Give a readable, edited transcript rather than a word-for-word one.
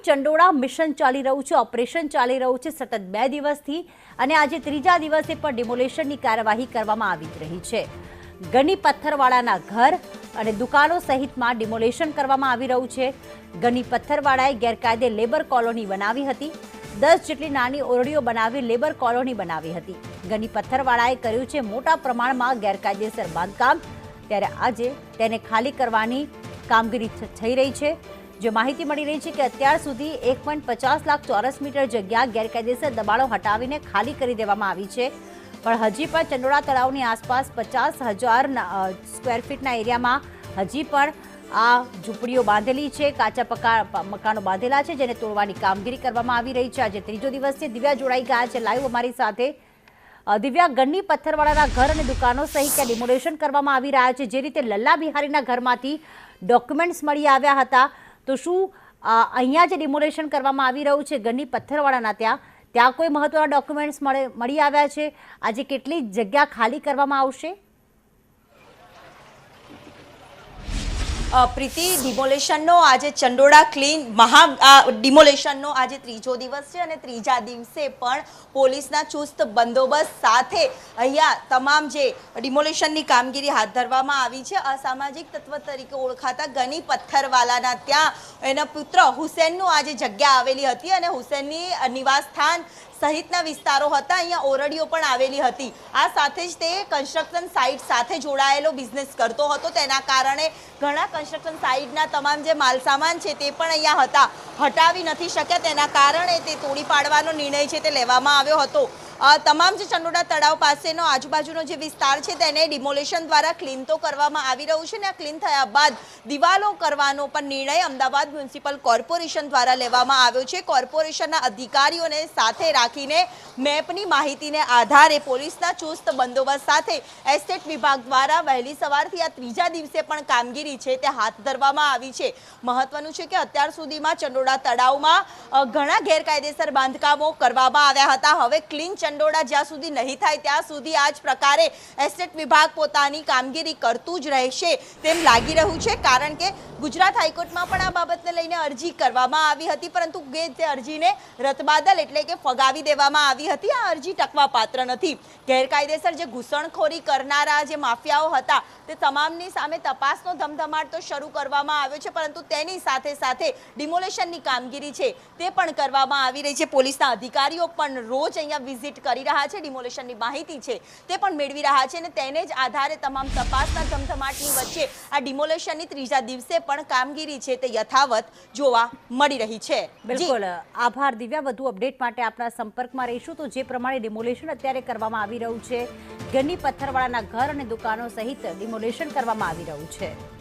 Chandola mission ચાલી રહ્યું છે, ઓપરેશન ચાલી રહ્યું છે સતત 2 દિવસથી અને આજે ત્રીજા દિવસે પણ ડિમોલેશનની કાર્યવાહી કરવામાં આવી રહી છે। ગની પથ્થરવાળાના ઘર અને દુકાનો સહિતમાં ડિમોલેશન કરવામાં આવી રહ્યું છે। ગની પથ્થરવાળાએ ગેરકાયદે લેબર કોલોની બનાવી હતી, 10 જેટલી નાની ઓરડીઓ બનાવી લેબર કોલોની બનાવી હતી। ગની પથ્થરવાળાએ કર્યું છે મોટા પ્રમાણમાં ગેરકાયદેસર બાંધકામ, ત્યારે આજે તેને ખાલી કરવાની કામગીરી થઈ રહી છે। जो माहिती मળી રહી છે કે અત્યાર સુધી 1.50 લાખ ચોરસ મીટર જગ્યા ગેરકાયદેસર દબાણો હટાવીને ખાલી કરી દેવામાં આવી છે, પણ હજી પણ ચંડોળા તળાવની આસપાસ 50,000 સ્ક્વેર ફીટના એરિયામાં હજી પણ આ ઝૂંપડીઓ બાંધેલી છે, કાચા પક્કા મકાનો બાંધેલા છે, જેને તોડવાની કામગીરી કરવામાં આવી રહી છે। આજે ત્રીજો દિવસ છે। દિવ્યા જોડાઈ ગયા છે લાઈવ અમારી સાથે। દિવ્યા, ગની પથ્થરવાળાના ઘર અને દુકાનો સહિત ત્યાં ડિમોલેશન કરવામાં આવી રહ્યા છે। જે રીતે લલ્લા બિહારીના ઘરમાંથી ડોક્યુમેન્ટ્સ મળી આવ્યા હતા, તો શું અહીંયા જે ડિમોલેશન કરવામાં આવી રહ્યું છે ગની પથ્થરવાળાના ત્યાં કોઈ મહત્વના ડોક્યુમેન્ટ્સ મળી આવ્યા છે? આજે કેટલી જગ્યા ખાલી કરવામાં આવશે? પ્રીતિ, ડિમોલેશનનો આજે ચંડોળા ક્લીન ડિમોલેશનનો આજે ત્રીજો દિવસ છે અને ત્રીજા દિવસે પણ પોલીસના ચુસ્ત બંદોબસ્ત સાથે અહીંયા તમામ જે ડિમોલેશનની કામગીરી હાથ ધરવામાં આવી છે। અસામાજિક તત્વ તરીકે ઓળખાતા ગની પથ્થરવાલાના ત્યાં એના પુત્ર હુસેનનું આજે જગ્યા આવેલી હતી અને હુસેનની નિવાસસ્થાન સહિતના વિસ્તારો હતા, અહીંયા ઓરડીઓ પણ આવેલી હતી। આ સાથે જ તે કન્સ્ટ્રક્શન સાઇટ સાથે જોડાયેલો બિઝનેસ કરતો હતો, તેના કારણે ઘણા કન્સ્ટ્રક્શન સાઇટના તમામ જે માલસામાન છે તે પણ અહીંયા હતા, હટાવી નથી શક્યા, તેના કારણે તે તોડી પાડવાનો નિર્ણય છે તે લેવામાં આવ્યો હતો। તમામ જે ચંડોળા તળાવ પાસેનો આજુબાજુનો જે વિસ્તાર છે તેને ડિમોલેશન દ્વારા ક્લીન તો કરવામાં આવી રહ્યું છે ને આ ક્લીન થયા બાદ દિવાલો કરવાનો પણ નિર્ણય અમદાવાદ મ્યુનિસિપલ કોર્પોરેશન દ્વારા લેવામાં આવ્યો છે। કોર્પોરેશનના અધિકારીઓને સાથે રાખીને મેપની માહિતીને આધારે પોલીસના ચુસ્ત બંદોબસ્ત સાથે એસ્ટેટ વિભાગ દ્વારા વહેલી સવારથી આ ત્રીજા દિવસે પણ કામગીરી છે તે હાથ ધરવામાં આવી છે। મહત્વનું છે કે અત્યાર સુધીમાં ચંડોળા તળાવમાં ઘણા ગેરકાયદેસર બાંધકામો કરવામાં આવ્યા હતા। હવે ક્લીન ચંડોળા જ્યાં સુધી નહીં થાય ત્યાં સુધી આ જ પ્રકારે એસ્ટેટ વિભાગ પોતાની કામગીરી કરતું જ રહેશે તેમ લાગી રહ્યું છે, કારણ કે ગુજરાત હાઈકોર્ટમાં પણ આ બાબતને લઈને અરજી કરવામાં આવી હતી, પરંતુ તે અરજીને રદબાતલ એટલે કે ફગાવી દેવામાં આવી હતી। આ અરજી ટકવા પાત્ર નથી। ગેરકાયદેસર જે ઘૂસણખોરી કરનારા જે માફિયાઓ હતા તે તમામની સામે તપાસનો ધમધમાટ તો શરૂ કરવામાં આવ્યો છે, પરંતુ તેની સાથે સાથે ડિમોલેશનની કામગીરી છે તે પણ કરવામાં આવી રહી છે। પોલીસના અધિકારીઓ પણ રોજ અહીંયા વિઝિટ કરી રહ્યા છે, ડિમોલેશનની માહિતી છે તે પણ મેળવી રહ્યા છે અને તેને જ આધારે તમામ તપાસના ધમધમાટની વચ્ચે આ ડિમોલેશનની ત્રીજા દિવસે પણ કામગીરી છે તે યથાવત જોવા મળી રહી છે। બિલકુલ, આભાર દિવ્યા। વધુ અપડેટ માટે આપણા સંપર્કમાં રહીશું। તો જે પ્રમાણે ડિમોલેશન અત્યારે કરવામાં આવી રહ્યું છે, ગની પથ્થરવાળાના ઘર અને દુકાનો સહિત ડિમોલેશન કરવામાં આવી રહ્યું છે।